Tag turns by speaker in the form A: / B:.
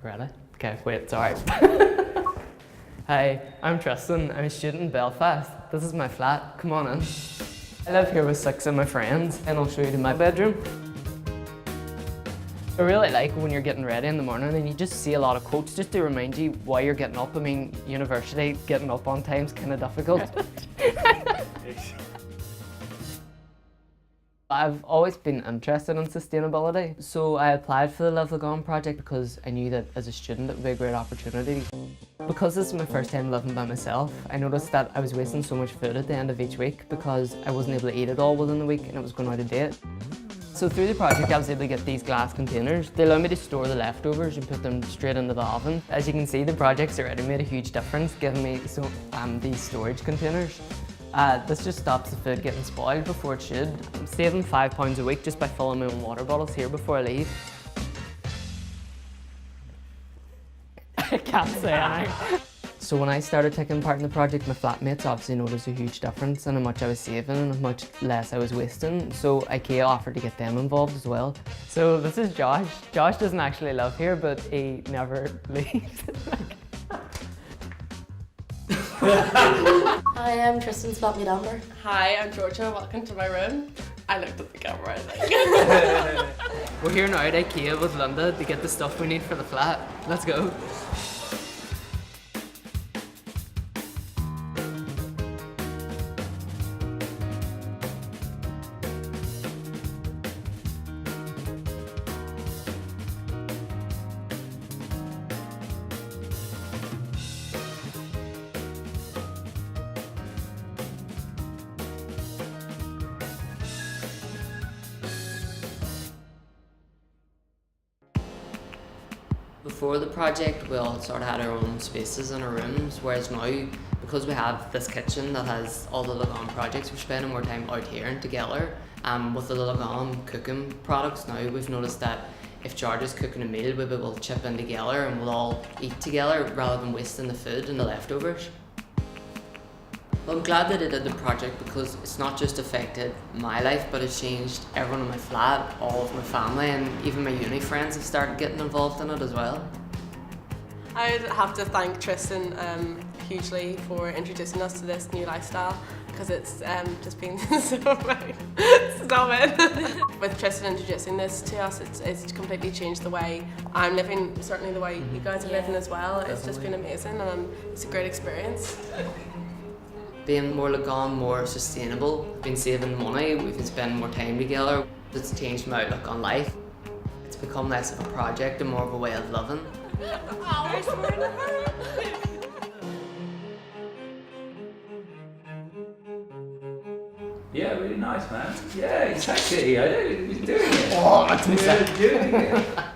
A: Ready? Okay, wait, sorry. Hi, I'm Tristan. I'm a student in Belfast. This is my flat. Come on in. I live here with 6 of my friends, and I'll show you to my bedroom. I really like when you're getting ready in the morning and you just see a lot of quotes just to remind you why you're getting up. I mean, university, getting up on time is kind of difficult. I've always been interested in sustainability, so I applied for the LAGOM project because I knew that as a student it would be a great opportunity. Because this is my first time living by myself, I noticed that I was wasting so much food at the end of each week because I wasn't able to eat it all within the week and it was going out of date. So through the project I was able to get these glass containers. They allow me to store the leftovers and put them straight into the oven. As you can see, the project's already made a huge difference, giving me these storage containers. This just stops the food getting spoiled before it should. I'm saving £5 a week just by filling my own water bottles here before I leave. I can't say anything. So when I started taking part in the project, my flatmates obviously noticed a huge difference in how much I was saving and how much less I was wasting. So IKEA offered to get them involved as well. So this is Josh. Josh doesn't actually live here, but he never leaves.
B: Hi, I'm Tristan, spelt me number.
C: Hi, I'm Georgia, welcome to my room. I looked at the camera, I think.
A: We're here now at IKEA with Linda to get the stuff we need for the flat. Let's go. Before the project, we all sort of had our own spaces in our rooms, whereas now, because we have this kitchen that has all the LAGOM projects, we're spending more time out here and together. With the LAGOM cooking products now, we've noticed that if George is cooking a meal, we'll be able to chip in together and we'll all eat together rather than wasting the food and the leftovers. Well, I'm glad that I did the project because it's not just affected my life, but it's changed everyone in my flat, all of my family, and even my uni friends have started getting involved in it as well.
C: I'd have to thank Tristan hugely for introducing us to this new lifestyle because it's just been so right. Stop it. With Tristan introducing this to us, it's completely changed the way I'm living, certainly the way you guys are living as well. It's just been amazing and it's a great experience.
A: Being more LAGOM, more sustainable, we've been saving money, we've been spending more time together. It's changed my outlook on life. It's become less of a project and more of a way of living.
D: Yeah, really nice, man. Yeah, exactly. I know you're doing it.
A: Oh, that's
D: You're doing it.